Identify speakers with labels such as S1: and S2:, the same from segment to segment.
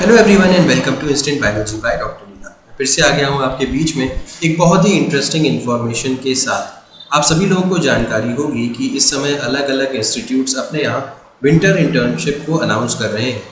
S1: Hello everyone and welcome to instant biology by doctor Neena. फिर से आ गया हूँ आपके बीच में एक बहुत ही इंटरेस्टिंग इन्फॉर्मेशन के साथ। आप सभी लोगों को जानकारी होगी कि इस समय अलग अलग इंस्टीट्यूट्स अपने यहाँ विंटर इंटर्नशिप को अनाउंस कर रहे हैं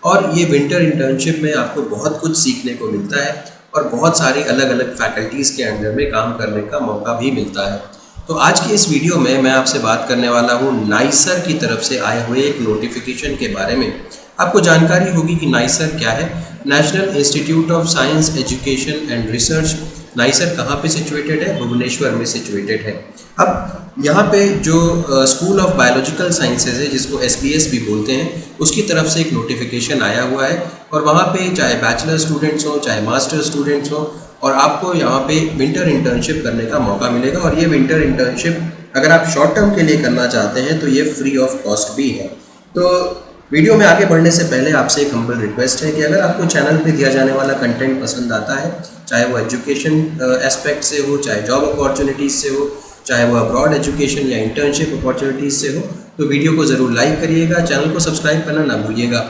S1: और ये विंटर इंटर्नशिप में आपको बहुत कुछ सीखने को मिलता है और बहुत सारी अलग अलग फैकल्टीज़ के अंडर में काम करने का मौका भी मिलता है। तो आज की इस वीडियो में मैं आपसे बात करने वाला हूँ नाइसर की तरफ से आए हुए एक नोटिफिकेशन के बारे में। आपको जानकारी होगी कि नाइसर क्या है। National institute of science education and research, nicer कहाँ पे सिचुएटेड है? भुवनेश्वर में सिचुएटेड है। अब यहाँ पे जो स्कूल ऑफ बायोलॉजिकल साइंसेज है, जिसको SBS भी बोलते हैं, उसकी तरफ से एक नोटिफिकेशन आया हुआ है और वहाँ पे चाहे बैचलर स्टूडेंट्स हो चाहे मास्टर स्टूडेंट्स हो, और आपको यहाँ पे विंटर इंटर्नशिप करने का मौका मिलेगा। और ये विंटर इंटर्नशिप अगर आप शॉर्ट टर्म के लिए करना चाहते हैं तो ये फ्री ऑफ कॉस्ट भी है। तो वीडियो में आगे बढ़ने से पहले आपसे एक हम्बल रिक्वेस्ट है कि अगर आपको चैनल पे दिया जाने वाला कंटेंट पसंद आता है, चाहे वो एजुकेशन एस्पेक्ट से हो, चाहे जॉब अपॉर्चुनिटीज़ से हो, चाहे वो अब्रॉड एजुकेशन या इंटर्नशिप अपॉर्चुनिटीज़ से हो, तो वीडियो को ज़रूर लाइक करिएगा, चैनल को सब्सक्राइब करना ना भूलिएगा।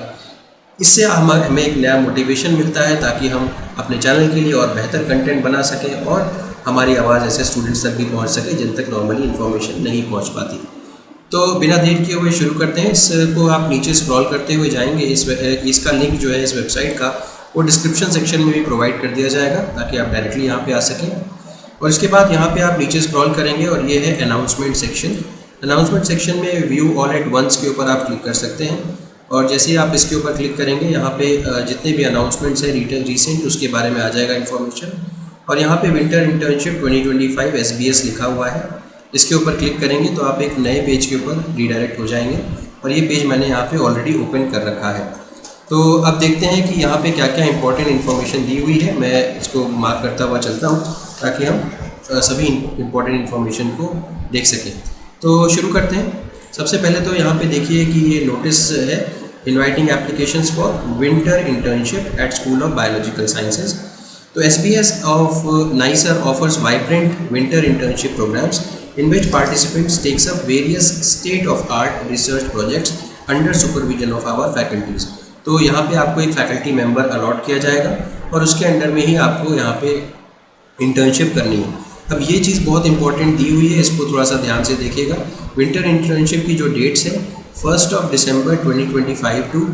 S1: इससे हमें एक नया मोटिवेशन मिलता है ताकि हम अपने चैनल के लिए और बेहतर कंटेंट बना सकें और हमारी आवाज़ ऐसे स्टूडेंट्स तक भी पहुँच सके जिन तक नॉर्मली इन्फॉर्मेशन नहीं पहुँच पाती। तो बिना देर किए हुए शुरू करते हैं। इसको आप नीचे स्क्रॉल करते हुए जाएंगे, इसका लिंक जो है इस वेबसाइट का वो डिस्क्रिप्शन सेक्शन में भी प्रोवाइड कर दिया जाएगा ताकि आप डायरेक्टली यहाँ पे आ सकें। और इसके बाद यहाँ पे आप नीचे स्क्रॉल करेंगे और ये है अनाउंसमेंट सेक्शन। अनाउंसमेंट सेक्शन में व्यू ऑल एट वंस के ऊपर आप क्लिक कर सकते हैं और जैसे ही आप इसके ऊपर क्लिक करेंगे यहाँ पे जितने भी अनाउंसमेंट्स हैं रिसेंट, उसके बारे में आ जाएगा इन्फॉर्मेशन। और यहाँ पे विंटर इंटर्नशिप 2025 SBS लिखा हुआ है। इसके ऊपर क्लिक करेंगे तो आप एक नए पेज के ऊपर रिडायरेक्ट हो जाएंगे और ये पेज मैंने यहाँ पे ऑलरेडी ओपन कर रखा है। तो अब देखते हैं कि यहाँ पे क्या क्या इंपॉर्टेंट इन्फॉर्मेशन दी हुई है। मैं इसको मार्क करता हुआ चलता हूँ ताकि हम सभी इंपॉर्टेंट इन्फॉर्मेशन को देख सकें। तो शुरू करते हैं। सबसे पहले तो यहाँ पे देखिए कि ये नोटिस है, inviting applications for winter internship at school of biological sciences. तो SBS of NISER offers vibrant winter internship programs in which participants takes up various state-of-art research projects under supervision of our faculties। तो यहाँ पे आपको एक faculty member allot किया जाएगा और उसके अंडर में ही आपको यहाँ पे इंटर्नशिप करनी है। अब ये चीज़ बहुत इंपॉर्टेंट दी हुई है, इसको थोड़ा सा ध्यान से देखिएगा। विंटर इंटर्नशिप की जो डेट्स है 1 दिसंबर 2025 टू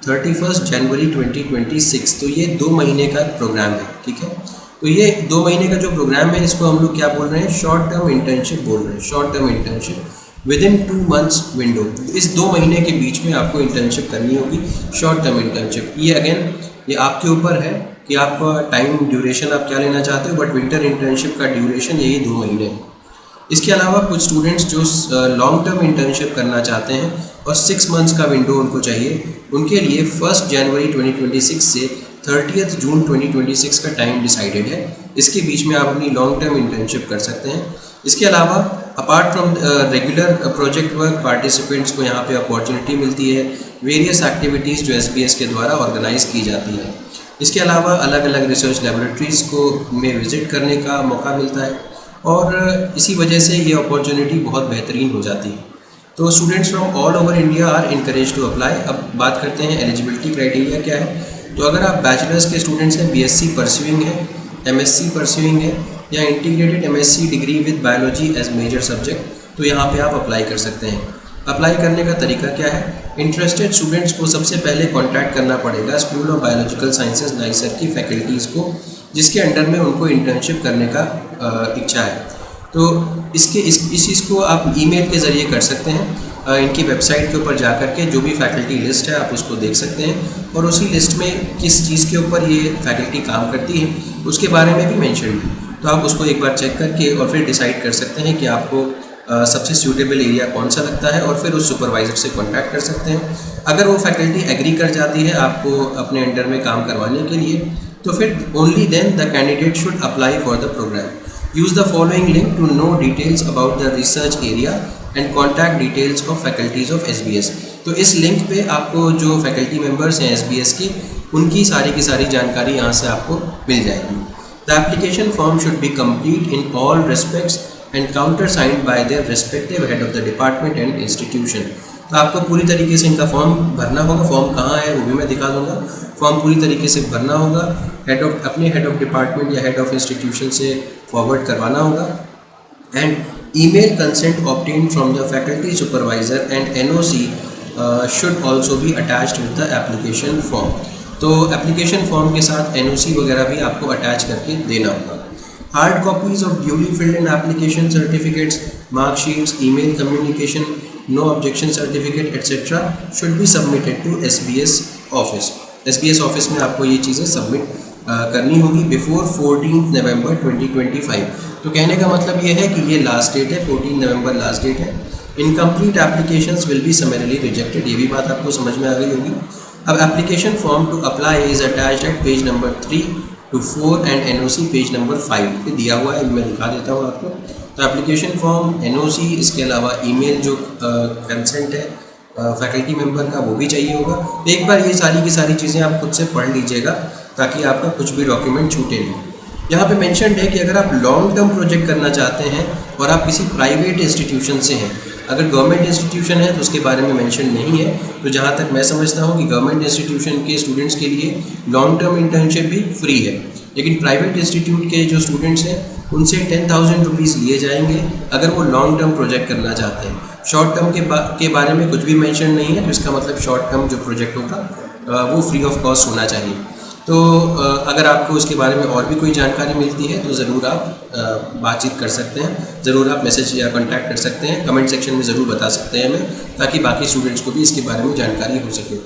S1: 31 जनवरी 2026, तो ये 2 महीने का प्रोग्राम है, ठीक है। तो ये 2 महीने का जो प्रोग्राम है इसको हम लोग क्या बोल रहे हैं? शॉर्ट टर्म इंटर्नशिप बोल रहे हैं। Short term internship with in 2 months window. इस 2 महीने के बीच में आपको इंटर्नशिप करनी होगी, शॉर्ट टर्म इंटर्नशिप। ये अगेन ये आपके ऊपर है कि आपका टाइम ड्यूरेशन आप क्या लेना चाहते हो, बट विंटर इंटर्नशिप का ड्यूरेशन यही 2 महीने है। इसके अलावा कुछ स्टूडेंट्स जो लॉन्ग टर्म इंटर्नशिप करना चाहते हैं और 6 मंथ्स का विंडो उनको चाहिए, उनके लिए 1 जनवरी 2026 से 30 जून 2026 का टाइम डिसाइडेड है। इसके बीच में आप अपनी लॉन्ग टर्म इंटर्नशिप कर सकते हैं। इसके अलावा apart from regular project work, participants को यहाँ पे अपॉर्चुनिटी मिलती है वेरियस एक्टिविटीज़ जो SBS के द्वारा ऑर्गेनाइज की जाती है। इसके अलावा अलग अलग रिसर्च लेबोरेटरीज़ को में विज़िट करने का मौका मिलता है और इसी वजह से ये अपॉर्चुनिटी बहुत बेहतरीन हो जाती है। तो students from all over India are encourage to apply. अब बात करते हैं एलिजिबिलिटी क्राइटेरिया क्या है। तो अगर आप बैचलर्स के स्टूडेंट्स हैं, BSc परस्यूइंग है, MSc परस्यूइंग है या integrated MSc degree with biology as major subject, तो यहाँ पे आप अप्लाई कर सकते हैं। अप्लाई करने का तरीका क्या है? इंटरेस्टेड स्टूडेंट्स को सबसे पहले कांटेक्ट करना पड़ेगा school of biological sciences nicer की फैकल्टीज़ को, जिसके अंडर में उनको इंटर्नशिप करने का इच्छा है। तो इस चीज़ को आप ईमेल के ज़रिए कर सकते हैं। इनकी वेबसाइट के ऊपर जा कर के जो भी फैकल्टी लिस्ट है आप उसको देख सकते हैं और उसी लिस्ट में किस चीज़ के ऊपर ये फैकल्टी काम करती है उसके बारे में भी मेंशन है। तो आप उसको एक बार चेक करके और फिर डिसाइड कर सकते हैं कि आपको सबसे सूटेबल एरिया कौन सा लगता है और फिर उस सुपरवाइज़र से कॉन्टैक्ट कर सकते हैं। अगर वो फैकल्टी एग्री कर जाती है आपको अपने अंडर में काम करवाने के लिए, तो फिर only then the candidate should apply for the program. Use the following link to know details about the research area and contact details of faculties of SBS। तो इस लिंक पे आपको जो फैकल्टी मेंबर्स हैं SBS की, उनकी सारी की सारी जानकारी यहाँ से आपको मिल जाएगी। The application form should be complete in all respects and counter signed by their respective head of the department and institution. तो आपको पूरी तरीके से इनका फॉर्म भरना होगा। फॉर्म कहाँ है वो भी मैं दिखा दूंगा। फॉर्म पूरी तरीके से भरना होगा, अपने हेड ऑफ डिपार्टमेंट या हेड ऑफ इंस्टीट्यूशन से फॉरवर्ड करवाना होगा। And email consent obtained from the faculty supervisor and NOC should also be attached with the application form. तो एप्लीकेशन फॉर्म के साथ एनओसी वगैरह भी आपको अटैच करके देना होगा। Hard copies of duly filled in application certificates, marksheets, email communication, no objection certificate etcetera should be submitted to SBS office. SBS office में आपको ये चीज़ें सबमिट करनी होगी बिफोर 14 नवंबर 2025। तो कहने का मतलब ये है कि ये लास्ट डेट है, 14 नवंबर लास्ट डेट है। Incomplete applications will be समरली rejected, ये भी बात आपको समझ में आ गई होगी। अब application form to apply is attached at page number 3 to 4 and NOC page number 5 पे दिया हुआ है, मैं दिखा देता हूँ आपको। तो एप्लीकेशन फॉर्म, एनओसी, इसके अलावा ईमेल जो कंसेंट है फैकल्टी मेंबर का वो भी चाहिए होगा। तो एक बार ये सारी की सारी चीज़ें आप खुद से पढ़ लीजिएगा ताकि आपका कुछ भी डॉक्यूमेंट छूटे नहीं। यहाँ पे मेंशन्ड है कि अगर आप लॉन्ग टर्म प्रोजेक्ट करना चाहते हैं और आप किसी प्राइवेट इंस्टीट्यूशन से हैं, अगर गवर्नमेंट इंस्टीट्यूशन है तो उसके बारे में मेंशन नहीं है। तो जहाँ तक मैं समझता हूँ कि गवर्नमेंट इंस्टीट्यूशन के स्टूडेंट्स के लिए लॉन्ग टर्म इंटर्नशिप भी फ्री है, लेकिन प्राइवेट इंस्टीट्यूट के जो स्टूडेंट्स हैं उनसे 10,000 रुपीज़ लिए जाएंगे अगर वो लॉन्ग टर्म प्रोजेक्ट करना चाहते हैं। शॉर्ट टर्म के बारे में कुछ भी मेंशन नहीं है, तो इसका मतलब शॉर्ट टर्म जो प्रोजेक्ट होगा वो फ्री ऑफ कॉस्ट होना चाहिए। तो अगर आपको उसके बारे में और भी कोई जानकारी मिलती है तो ज़रूर आप बातचीत कर सकते हैं, ज़रूर आप मैसेज या कांटेक्ट कर सकते हैं, कमेंट सेक्शन में ज़रूर बता सकते हैं हमें, ताकि बाकी स्टूडेंट्स को भी इसके बारे में जानकारी हो सके।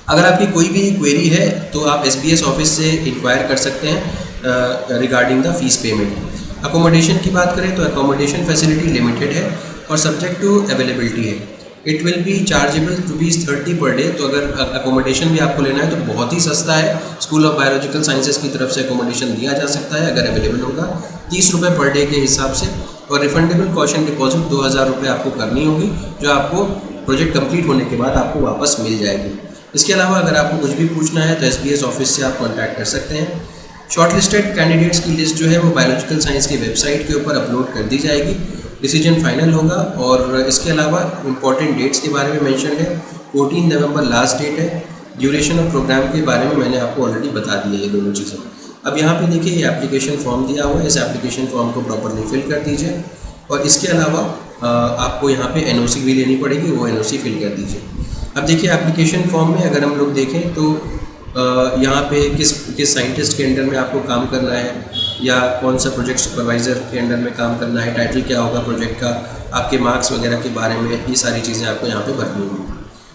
S1: अगर आपकी कोई भी क्वेरी है तो आप एसबीएस ऑफिस से इंक्वायर कर सकते हैं regarding the fees payment. Accommodation की बात करें तो अकोमोडेशन फैसिलिटी लिमिटेड है और सब्जेक्ट टू अवेलेबिलिटी है। It will be chargeable ₹30 per day. तो अगर अकोमोडेशन भी आपको लेना है तो बहुत ही सस्ता है, स्कूल ऑफ बायोलॉजिकल साइंसेज की तरफ से अकोमोडेशन दिया जा सकता है अगर अवेलेबल होगा, ₹30 पर डे के हिसाब से। और रिफंडेबल कॉशन डिपॉजिट 2,000 रुपये आपको करनी होगी, जो आपको प्रोजेक्ट कंप्लीट होने के बाद आपको वापस मिल जाएगी। इसके अलावा अगर आपको कुछ भी पूछना है तो एसबीएस ऑफिस से आप कॉन्टैक्ट कर सकते हैं। शॉर्टलिस्टेड कैंडिडेट्स की लिस्ट जो है वो बायोलॉजिकल साइंस की वेबसाइट के ऊपर अपलोड कर दी जाएगी, डिसीजन फाइनल होगा। और इसके अलावा इंपॉर्टेंट डेट्स के बारे में मेंशन है, 14 नवंबर लास्ट डेट है। ड्यूरेशन ऑफ प्रोग्राम के बारे में मैंने आपको ऑलरेडी बता दी है ये दोनों चीज़ें। अब यहाँ पे देखिए ये एप्लीकेशन फॉर्म दिया हुआ है, इस एप्लीकेशन फॉर्म को प्रॉपरली फिल कर दीजिए। और इसके अलावा आपको यहाँ पे एनओसी भी लेनी पड़ेगी, वो एनओसी फिल कर दीजिए। अब देखिए एप्लीकेशन फॉर्म में अगर हम लोग देखें तो यहाँ पे किस साइंटिस्ट के अंडर में आपको काम करना है या कौन सा प्रोजेक्ट सुपरवाइज़र के अंडर में काम करना है, टाइटल क्या होगा प्रोजेक्ट का, आपके मार्क्स वगैरह के बारे में, ये सारी चीज़ें आपको यहाँ पे भरनी होंगी।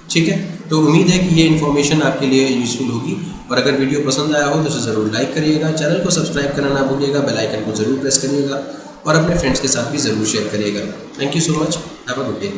S1: ठीक है, तो उम्मीद है कि ये इन्फॉर्मेशन आपके लिए यूज़फुल होगी। और अगर वीडियो पसंद आया हो तो उसे ज़रूर लाइक करिएगा, चैनल को सब्सक्राइब करना ना भूलिएगा, बेल आइकन को ज़रूर प्रेस करिएगा और अपने फ्रेंड्स के साथ भी ज़रूर शेयर करिएगा। Thank you so much, have a good day.